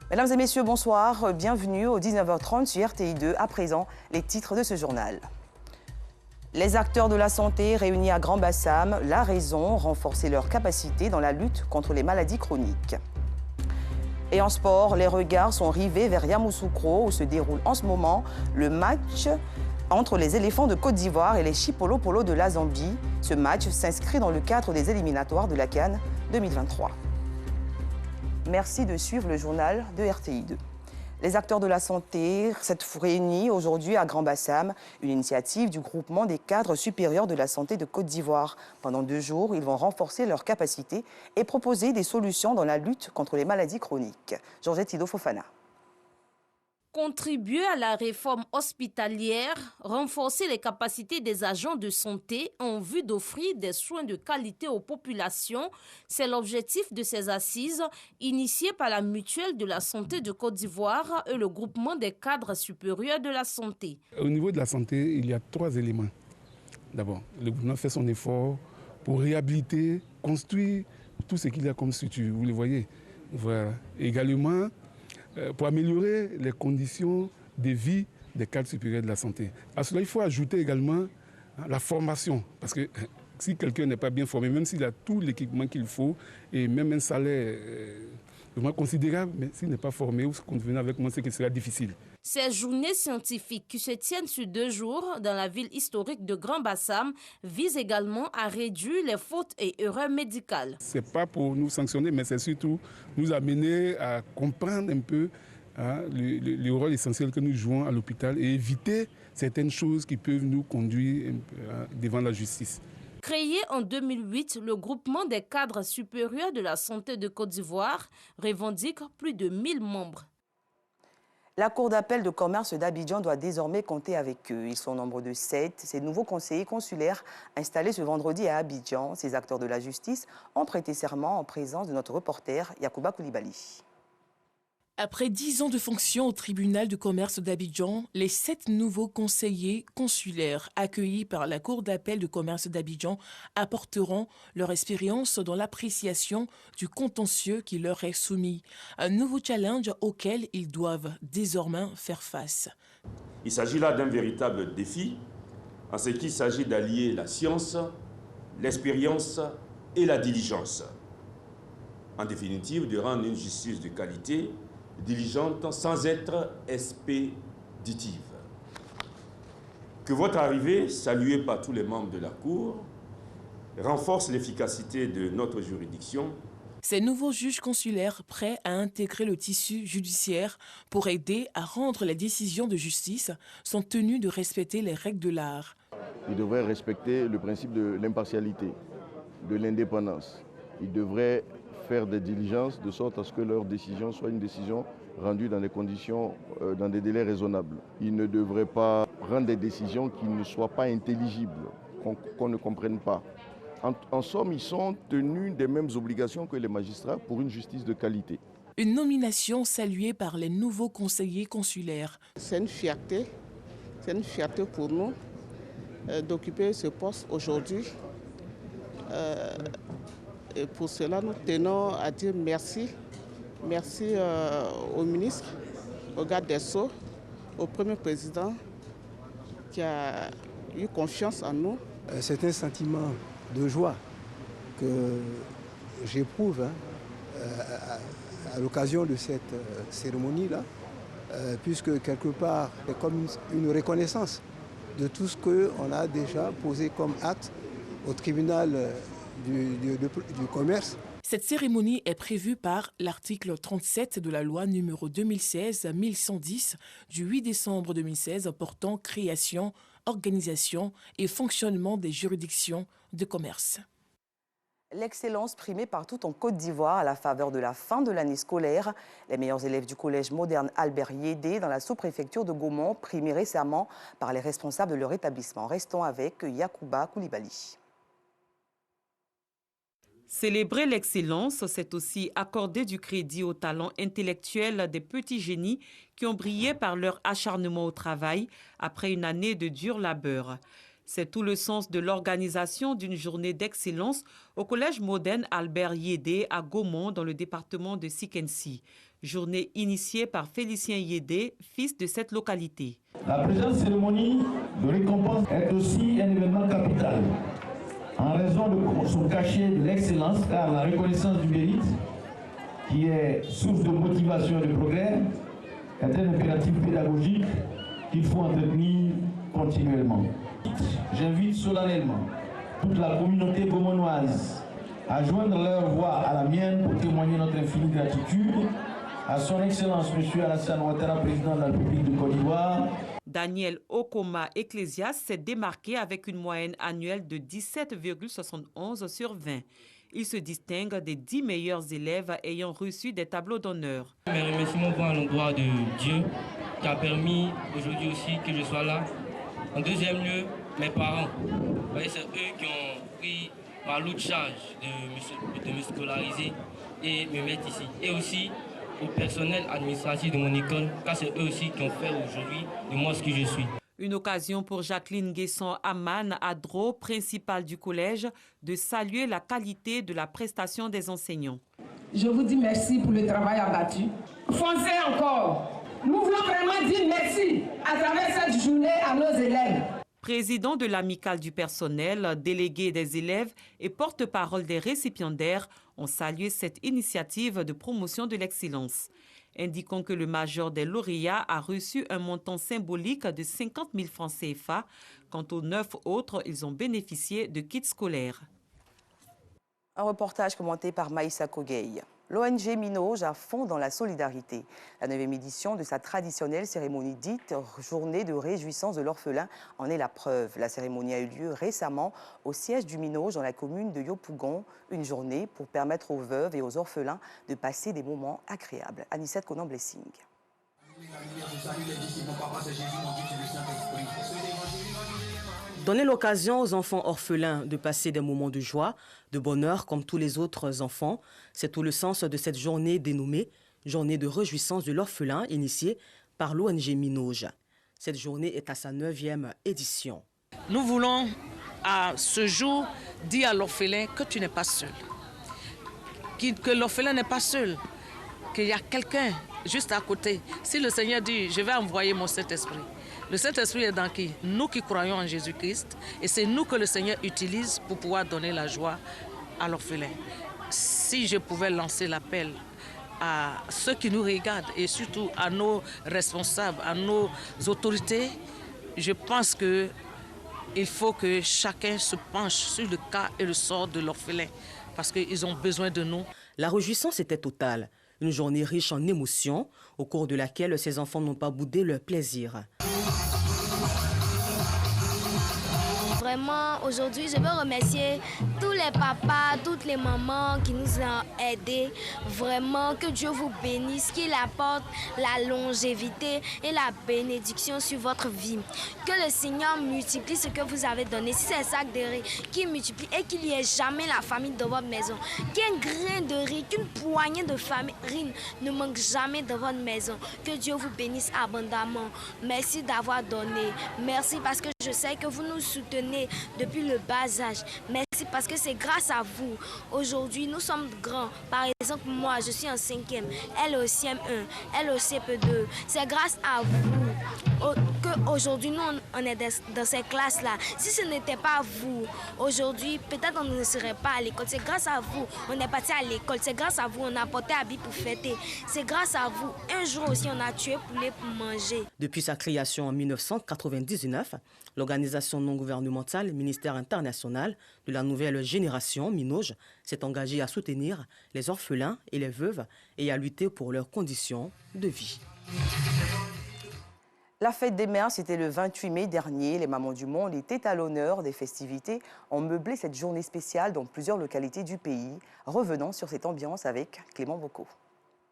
Mesdames et messieurs, bonsoir. Bienvenue au 19h30 sur RTI2. À présent, les titres de ce journal. Les acteurs de la santé réunis à Grand-Bassam, la raison, renforcer leurs capacités dans la lutte contre les maladies chroniques. Et en sport, les regards sont rivés vers Yamoussoukro où se déroule en ce moment le match entre les éléphants de Côte d'Ivoire et les Chipolo-Polo de la Zambie. Ce match s'inscrit dans le cadre des éliminatoires de la CAN 2023. Merci de suivre le journal de RTI2. Les acteurs de la santé s'être réunis aujourd'hui à Grand-Bassam, une initiative du groupement des cadres supérieurs de la santé de Côte d'Ivoire. Pendant 2 jours, ils vont renforcer leurs capacités et proposer des solutions dans la lutte contre les maladies chroniques. Georgette Ido Fofana. Contribuer à la réforme hospitalière, renforcer les capacités des agents de santé en vue d'offrir des soins de qualité aux populations, c'est l'objectif de ces assises initiées par la Mutuelle de la santé de Côte d'Ivoire et le groupement des cadres supérieurs de la santé. Au niveau de la santé, il y a 3 éléments. D'abord, le gouvernement fait son effort pour réhabiliter, construire tout ce qu'il y a comme structure, vous le voyez. Voilà. Également, pour améliorer les conditions de vie des cadres supérieurs de la santé. À cela, il faut ajouter également la formation, parce que si quelqu'un n'est pas bien formé, même s'il a tout l'équipement qu'il faut, et même un salaire vraiment considérable, mais s'il n'est pas formé ou se convenant avec moi, c'est que ce sera difficile. Ces journées scientifiques qui se tiennent sur 2 jours dans la ville historique de Grand-Bassam visent également à réduire les fautes et erreurs médicales. Ce n'est pas pour nous sanctionner, mais c'est surtout nous amener à comprendre un peu le rôle essentiel que nous jouons à l'hôpital et éviter certaines choses qui peuvent nous conduire devant la justice. Créé en 2008, le groupement des cadres supérieurs de la santé de Côte d'Ivoire revendique plus de 1000 membres. La Cour d'appel de commerce d'Abidjan doit désormais compter avec eux. Ils sont au nombre de 7. Ces nouveaux conseillers consulaires installés ce vendredi à Abidjan, ces acteurs de la justice, ont prêté serment en présence de notre reporter Yacouba Koulibaly. Après 10 ans de fonction au tribunal de commerce d'Abidjan, les 7 nouveaux conseillers consulaires accueillis par la Cour d'appel de commerce d'Abidjan apporteront leur expérience dans l'appréciation du contentieux qui leur est soumis. Un nouveau challenge auquel ils doivent désormais faire face. Il s'agit là d'un véritable défi en ce qu'il s'agit d'allier la science, l'expérience et la diligence. En définitive, de rendre une justice de qualité diligente sans être expéditive. Que votre arrivée, saluée par tous les membres de la Cour, renforce l'efficacité de notre juridiction. Ces nouveaux juges consulaires prêts à intégrer le tissu judiciaire pour aider à rendre les décisions de justice sont tenus de respecter les règles de l'art. Ils devraient respecter le principe de l'impartialité, de l'indépendance. Ils devraient faire des diligences de sorte à ce que leur décision soit une décision rendue dans des conditions, dans des délais raisonnables. Ils ne devraient pas prendre des décisions qui ne soient pas intelligibles, qu'on ne comprenne pas. En somme, ils sont tenus des mêmes obligations que les magistrats pour une justice de qualité. Une nomination saluée par les nouveaux conseillers consulaires. C'est une fierté pour nous d'occuper ce poste aujourd'hui. Et pour cela, nous tenons à dire merci. Merci au ministre, au garde des Sceaux, au Premier président qui a eu confiance en nous. C'est un sentiment de joie que j'éprouve à l'occasion de cette cérémonie-là, puisque quelque part, c'est comme une reconnaissance de tout ce qu'on a déjà posé comme acte au tribunal du commerce. Cette cérémonie est prévue par l'article 37 de la loi numéro 2016-1110 du 8 décembre 2016 portant création, organisation et fonctionnement des juridictions de commerce. L'excellence primée partout en Côte d'Ivoire à la faveur de la fin de l'année scolaire. Les meilleurs élèves du collège moderne Albert Yédé dans la sous-préfecture de Gaumont, primés récemment par les responsables de leur établissement. Restons avec Yacouba Koulibaly. Célébrer l'excellence, c'est aussi accorder du crédit aux talents intellectuels des petits génies qui ont brillé par leur acharnement au travail après une année de dur labeur. C'est tout le sens de l'organisation d'une journée d'excellence au collège moderne Albert Yédé à Gaumont dans le département de Sikensi. Journée initiée par Félicien Yédé, fils de cette localité. La présente cérémonie de récompense est aussi un événement capital en raison de son cachet de l'excellence, car la reconnaissance du mérite, qui est source de motivation et de progrès, est un impératif pédagogique qu'il faut entretenir continuellement. J'invite solennellement toute la communauté gaumonnoise à joindre leur voix à la mienne pour témoigner notre infinie gratitude à son Excellence M. Alassane Ouattara, président de la République de Côte d'Ivoire. Daniel Okoma Ecclésias s'est démarqué avec une moyenne annuelle de 17,71 sur 20. Il se distingue des 10 meilleurs élèves ayant reçu des tableaux d'honneur. Mes remerciements vont à l'endroit de Dieu qui a permis aujourd'hui aussi que je sois là. En deuxième lieu, mes parents. C'est eux qui ont pris ma lourde charge de me scolariser et me mettre ici. Et aussi au personnel administratif de mon école, car c'est eux aussi qui ont fait aujourd'hui de moi ce que je suis. Une occasion pour Jacqueline Guesson-Aman Adro, principale du collège, de saluer la qualité de la prestation des enseignants. Je vous dis merci pour le travail abattu. Foncez encore. Nous voulons vraiment dire merci à travers cette journée à nos élèves. Président de l'amicale du personnel, délégué des élèves et porte-parole des récipiendaires ont salué cette initiative de promotion de l'excellence. Indiquons que le major des lauréats a reçu un montant symbolique de 50 000 francs CFA. Quant aux 9 autres, ils ont bénéficié de kits scolaires. Un reportage commenté par Maïssa Kogei. L'ONG Minoj à fond dans la solidarité. La 9e édition de sa traditionnelle cérémonie dite Journée de réjouissance de l'orphelin en est la preuve. La cérémonie a eu lieu récemment au siège du Minoj dans la commune de Yopougon. Une journée pour permettre aux veuves et aux orphelins de passer des moments agréables. Anicette Conan-Blessing. Donner l'occasion aux enfants orphelins de passer des moments de joie, de bonheur comme tous les autres enfants, c'est tout le sens de cette journée dénommée Journée de réjouissance de l'orphelin initiée par l'ONG Minoj. Cette journée est à sa 9e édition. Nous voulons à ce jour dire à l'orphelin que tu n'es pas seul, que l'orphelin n'est pas seul, qu'il y a quelqu'un juste à côté. Si le Seigneur dit « je vais envoyer mon Saint-Esprit », le Saint-Esprit est dans qui? Nous qui croyons en Jésus-Christ. Et c'est nous que le Seigneur utilise pour pouvoir donner la joie à l'orphelin. Si je pouvais lancer l'appel à ceux qui nous regardent et surtout à nos responsables, à nos autorités, je pense qu'il faut que chacun se penche sur le cas et le sort de l'orphelin parce qu'ils ont besoin de nous. La réjouissance était totale. Une journée riche en émotions, au cours de laquelle ces enfants n'ont pas boudé leur plaisir. Vraiment, aujourd'hui, je veux remercier tous les papas, toutes les mamans qui nous ont aidés. Vraiment, que Dieu vous bénisse, qu'il apporte la longévité et la bénédiction sur votre vie. Que le Seigneur multiplie ce que vous avez donné. Si c'est un sac de riz, qu'il multiplie et qu'il n'y ait jamais la famine dans votre maison. Qu'un grain de riz, qu'une poignée de farine ne manque jamais dans votre maison. Que Dieu vous bénisse abondamment. Merci d'avoir donné. Merci parce que je sais que vous nous soutenez depuis le bas âge. Merci parce que c'est grâce à vous. Aujourd'hui, nous sommes grands. Par exemple, moi, je suis en 5e. Elle au CM1. Elle au CP2. C'est grâce à vous qu'aujourd'hui, nous, on est dans ces classes-là. Si ce n'était pas vous, aujourd'hui, peut-être on ne serait pas à l'école. C'est grâce à vous, on est parti à l'école. C'est grâce à vous, on a porté habit pour fêter. C'est grâce à vous. Un jour aussi, on a tué poulet pour manger. Depuis sa création en 1999, l'organisation non gouvernementale Ministère international de la nouvelle génération, Minoj, s'est engagée à soutenir les orphelins et les veuves et à lutter pour leurs conditions de vie. La fête des mères, c'était le 28 mai dernier. Les mamans du monde étaient à l'honneur des festivités. Ont meublé cette journée spéciale dans plusieurs localités du pays. Revenons sur cette ambiance avec Clément Bocco.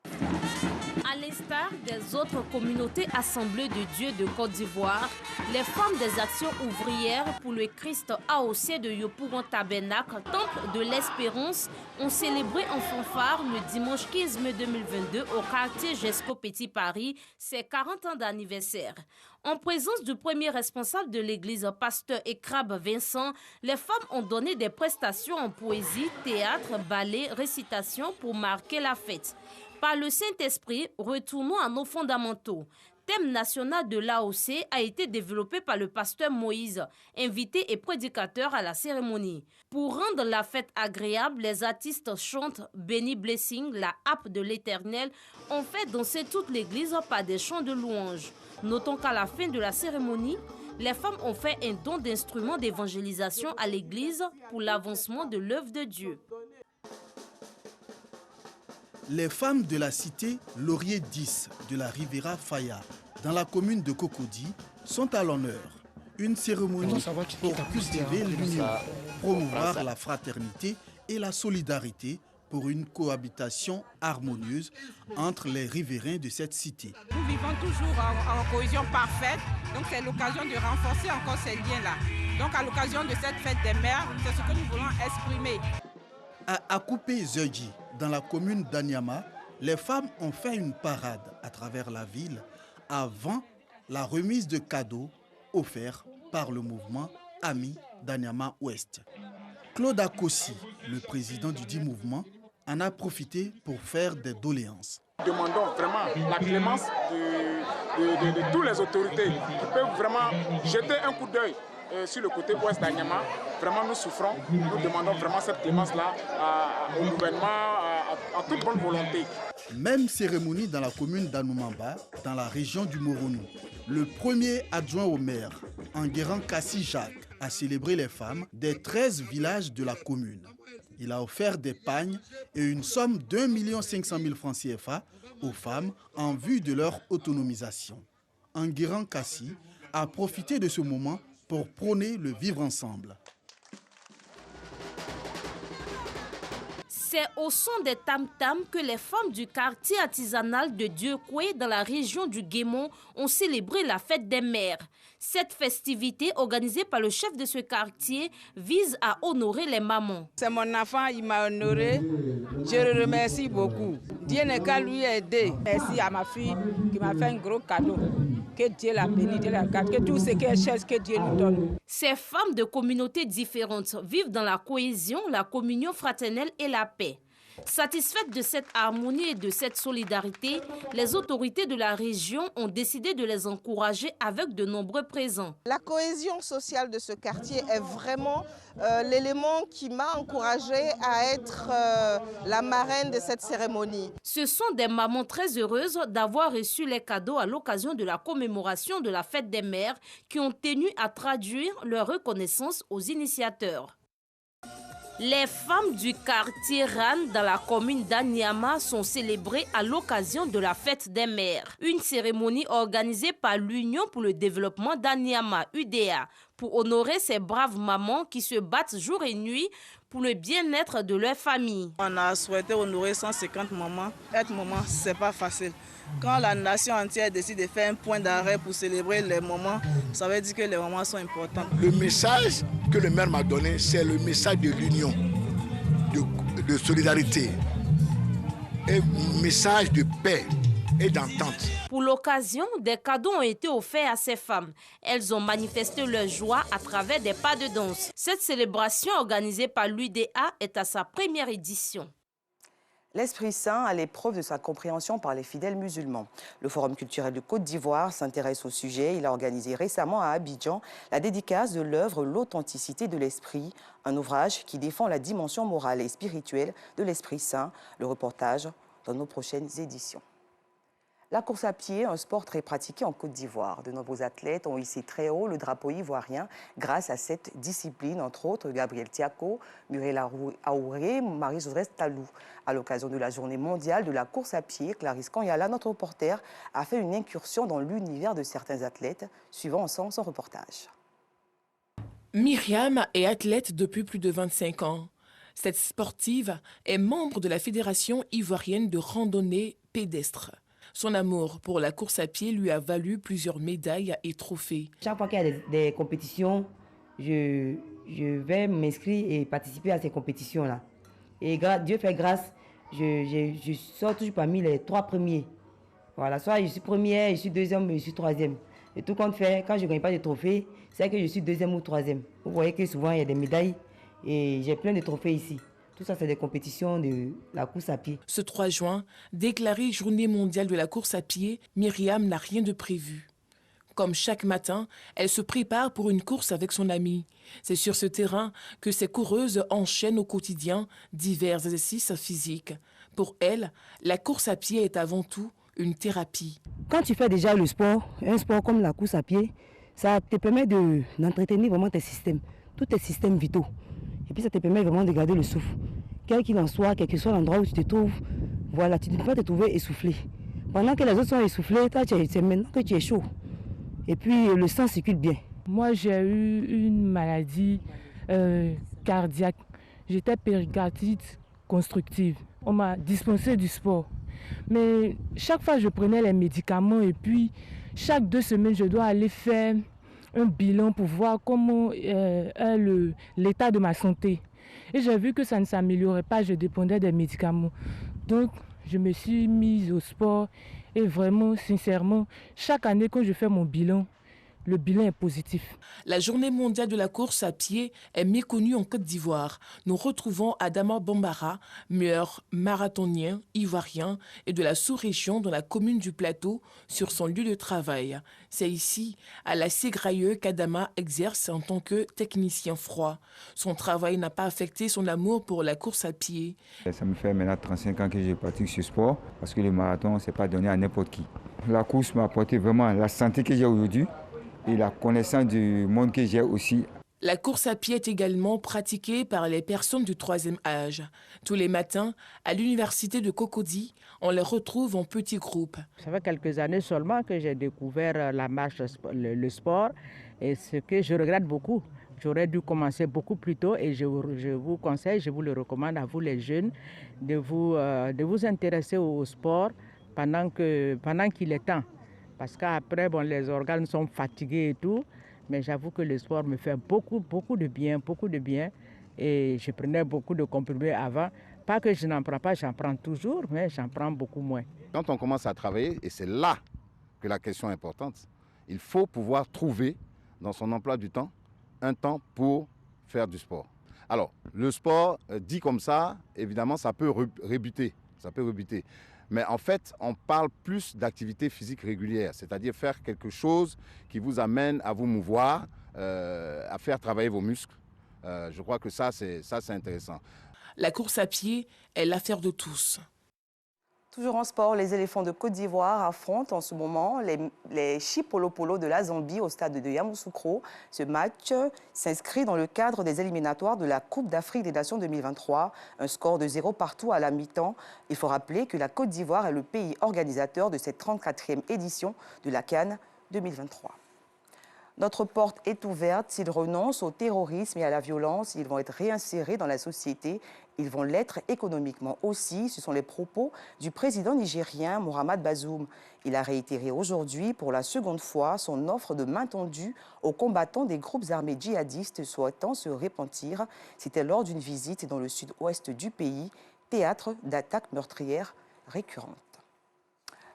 À l'instar des autres communautés assemblées de Dieu de Côte d'Ivoire, les femmes des actions ouvrières pour le Christ AOC de Yopougon Tabernacle, Temple de l'Espérance, ont célébré en fanfare le dimanche 15 mai 2022 au quartier Gesco Petit Paris ses 40 ans d'anniversaire. En présence du premier responsable de l'église, pasteur Ekrab Vincent, les femmes ont donné des prestations en poésie, théâtre, ballet, récitation pour marquer la fête. Par le Saint-Esprit, retournons à nos fondamentaux. Thème national de l'AOC a été développé par le pasteur Moïse, invité et prédicateur à la cérémonie. Pour rendre la fête agréable, les artistes chantent Benny Blessing, la harpe de l'Éternel, ont fait danser toute l'église par des chants de louanges. Notons qu'à la fin de la cérémonie, les femmes ont fait un don d'instruments d'évangélisation à l'église pour l'avancement de l'œuvre de Dieu. Les femmes de la cité Laurier 10 de la Riviera Faya, dans la commune de Cocody, sont à l'honneur. Une cérémonie pour cultiver l'union, promouvoir la fraternité et la solidarité pour une cohabitation harmonieuse entre les riverains de cette cité. Nous vivons toujours en cohésion parfaite, donc c'est l'occasion de renforcer encore ces liens-là. Donc à l'occasion de cette fête des mères, c'est ce que nous voulons exprimer. À Akupé Zeugi, dans la commune d'Anyama, les femmes ont fait une parade à travers la ville avant la remise de cadeaux offerts par le mouvement Amis d'Anyama Ouest. Claude Akossi, le président du dit mouvement, en a profité pour faire des doléances. Nous demandons vraiment la clémence de toutes les autorités qui peuvent vraiment jeter un coup d'œil sur le côté ouest d'Anyama. Vraiment, nous souffrons. Nous demandons vraiment cette clémence-là au gouvernement, à toute bonne volonté. Même cérémonie dans la commune d'Anoumamba, dans la région du Moronou. Le premier adjoint au maire, Enguerrand Kassi Jacques, a célébré les femmes des 13 villages de la commune. Il a offert des pagnes et une somme d'1 500 000 francs CFA aux femmes en vue de leur autonomisation. Enguerrand Kassi a profité de ce moment pour prôner le vivre ensemble. C'est au son des tam-tams que les femmes du quartier artisanal de Dieucoué dans la région du Guémon ont célébré la fête des mères. Cette festivité, organisée par le chef de ce quartier, vise à honorer les mamans. C'est mon enfant, il m'a honoré. Je le remercie beaucoup. Dieu n'est qu'à lui aider. Merci à ma fille qui m'a fait un gros cadeau. Que Dieu la bénisse, Dieu la garde, que tout ce qu'elle cherche, que Dieu lui donne. Ces femmes de communautés différentes vivent dans la cohésion, la communion fraternelle et la paix. Satisfaites de cette harmonie et de cette solidarité, les autorités de la région ont décidé de les encourager avec de nombreux présents. La cohésion sociale de ce quartier est vraiment l'élément qui m'a encouragée à être la marraine de cette cérémonie. Ce sont des mamans très heureuses d'avoir reçu les cadeaux à l'occasion de la commémoration de la fête des mères qui ont tenu à traduire leur reconnaissance aux initiateurs. Les femmes du quartier RAN dans la commune d'Anyama sont célébrées à l'occasion de la fête des mères. Une cérémonie organisée par l'Union pour le développement d'Anyama, UDA, pour honorer ces braves mamans qui se battent jour et nuit pour le bien-être de leur famille. On a souhaité honorer 150 mamans. Être maman, c'est pas facile. Quand la nation entière décide de faire un point d'arrêt pour célébrer les mamans, ça veut dire que les mamans sont importantes. Le message que le maire m'a donné, c'est le message de l'union, de solidarité, et message de paix et d'entente. Pour l'occasion, des cadeaux ont été offerts à ces femmes. Elles ont manifesté leur joie à travers des pas de danse. Cette célébration organisée par l'UDA est à sa première édition. L'Esprit Saint à l'épreuve de sa compréhension par les fidèles musulmans. Le Forum culturel de Côte d'Ivoire s'intéresse au sujet. Il a organisé récemment à Abidjan la dédicace de l'œuvre L'authenticité de l'Esprit, un ouvrage qui défend la dimension morale et spirituelle de l'Esprit Saint. Le reportage dans nos prochaines éditions. La course à pied, un sport très pratiqué en Côte d'Ivoire. De nombreux athlètes ont hissé très haut le drapeau ivoirien grâce à cette discipline, entre autres Gabriel Tiako, Muriel Aouré, Marie-Joseph Talou. À l'occasion de la journée mondiale de la course à pied, Clarisse Kanyala, notre reporter, a fait une incursion dans l'univers de certains athlètes, suivant ensemble son reportage. Myriam est athlète depuis plus de 25 ans. Cette sportive est membre de la Fédération ivoirienne de randonnée pédestre. Son amour pour la course à pied lui a valu plusieurs médailles et trophées. Chaque fois qu'il y a des compétitions, je vais m'inscrire et participer à ces compétitions-là. Et Dieu fait grâce, je sors toujours parmi les 3 premiers. Voilà, soit je suis première, je suis deuxième, je suis troisième. Et tout compte fait, quand je ne gagne pas de trophée, c'est que je suis deuxième ou troisième. Vous voyez que souvent il y a des médailles et j'ai plein de trophées ici. Tout ça, c'est des compétitions de la course à pied. Ce 3 juin, déclarée journée mondiale de la course à pied, Myriam n'a rien de prévu. Comme chaque matin, elle se prépare pour une course avec son amie. C'est sur ce terrain que ces coureuses enchaînent au quotidien divers exercices physiques. Pour elle, la course à pied est avant tout une thérapie. Quand tu fais déjà le sport, un sport comme la course à pied, ça te permet d'entretenir vraiment tes systèmes, tous tes systèmes vitaux. Et puis ça te permet vraiment de garder le souffle. Quel qu'il en soit, quel que soit l'endroit où tu te trouves, voilà, tu ne peux pas te trouver essoufflé. Pendant que les autres sont essoufflés, toi, c'est maintenant que tu es chaud. Et puis le sang circule bien. Moi, j'ai eu une maladie cardiaque. J'étais péricardite constructive. On m'a dispensé du sport. Mais chaque fois, je prenais les médicaments et puis chaque 2 semaines, je dois aller faire un bilan pour voir comment est l'état de ma santé. Et j'ai vu que ça ne s'améliorait pas, je dépendais des médicaments. Donc, je me suis mise au sport et vraiment, sincèrement, chaque année quand je fais mon bilan, le bilan est positif. La journée mondiale de la course à pied est méconnue en Côte d'Ivoire. Nous retrouvons Adama Bambara, meilleur marathonien ivoirien et de la sous-région dans la commune du Plateau, sur son lieu de travail. C'est ici, à la Ségrailleux, qu'Adama exerce en tant que technicien froid. Son travail n'a pas affecté son amour pour la course à pied. Ça me fait maintenant 35 ans que je pratique ce sport, parce que le marathon, ce n'est pas donné à n'importe qui. La course m'a apporté vraiment la santé que j'ai aujourd'hui et la connaissance du monde que j'ai aussi. La course à pied est également pratiquée par les personnes du 3e âge. Tous les matins, à l'université de Cocody, on les retrouve en petits groupes. Ça fait quelques années seulement que j'ai découvert la marche, le sport, et ce que je regrette beaucoup. J'aurais dû commencer beaucoup plus tôt et je vous conseille, je vous le recommande à vous les jeunes, de vous intéresser au sport pendant qu'il est temps. Parce qu'après, bon, les organes sont fatigués et tout, mais j'avoue que le sport me fait beaucoup de bien. Et je prenais beaucoup de comprimés avant. Pas que je n'en prends pas, j'en prends toujours, mais j'en prends beaucoup moins. Quand on commence à travailler, et c'est là que la question est importante, il faut pouvoir trouver dans son emploi du temps un temps pour faire du sport. Alors, le sport, dit comme ça, évidemment, ça peut rebuter. Mais en fait, on parle plus d'activité physique régulière, c'est-à-dire faire quelque chose qui vous amène à vous mouvoir, à faire travailler vos muscles. Je crois que ça, c'est intéressant. La course à pied est l'affaire de tous. Toujours en sport, les éléphants de Côte d'Ivoire affrontent en ce moment les Chipolopolo de la Zambie au stade de Yamoussoukro. Ce match s'inscrit dans le cadre des éliminatoires de la Coupe d'Afrique des Nations 2023. Un score de 0 partout à la mi-temps. Il faut rappeler que la Côte d'Ivoire est le pays organisateur de cette 34e édition de la CAN 2023. Notre porte est ouverte. S'ils renoncent au terrorisme et à la violence, ils vont être réinsérés dans la société. Ils vont l'être économiquement aussi. Ce sont les propos du président nigérien Mohamed Bazoum. Il a réitéré aujourd'hui pour la seconde fois son offre de main tendue aux combattants des groupes armés djihadistes souhaitant se repentir. C'était lors d'une visite dans le sud-ouest du pays, théâtre d'attaques meurtrières récurrentes.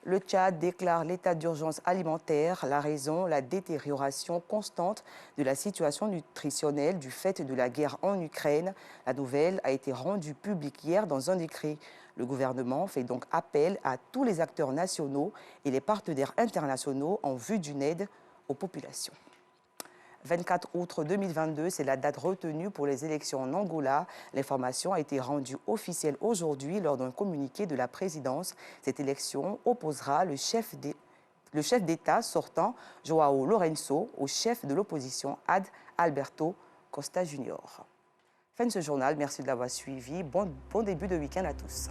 Le Tchad déclare l'état d'urgence alimentaire. La raison, la détérioration constante de la situation nutritionnelle du fait de la guerre en Ukraine. La nouvelle a été rendue publique hier dans un décret. Le gouvernement fait donc appel à tous les acteurs nationaux et les partenaires internationaux en vue d'une aide aux populations. 24 août 2022, c'est la date retenue pour les élections en Angola. L'information a été rendue officielle aujourd'hui lors d'un communiqué de la présidence. Cette élection opposera le chef d'État sortant, João Lourenço, au chef de l'opposition, Alberto Costa Junior. Fin de ce journal, merci de l'avoir suivi. Bon début de week-end à tous.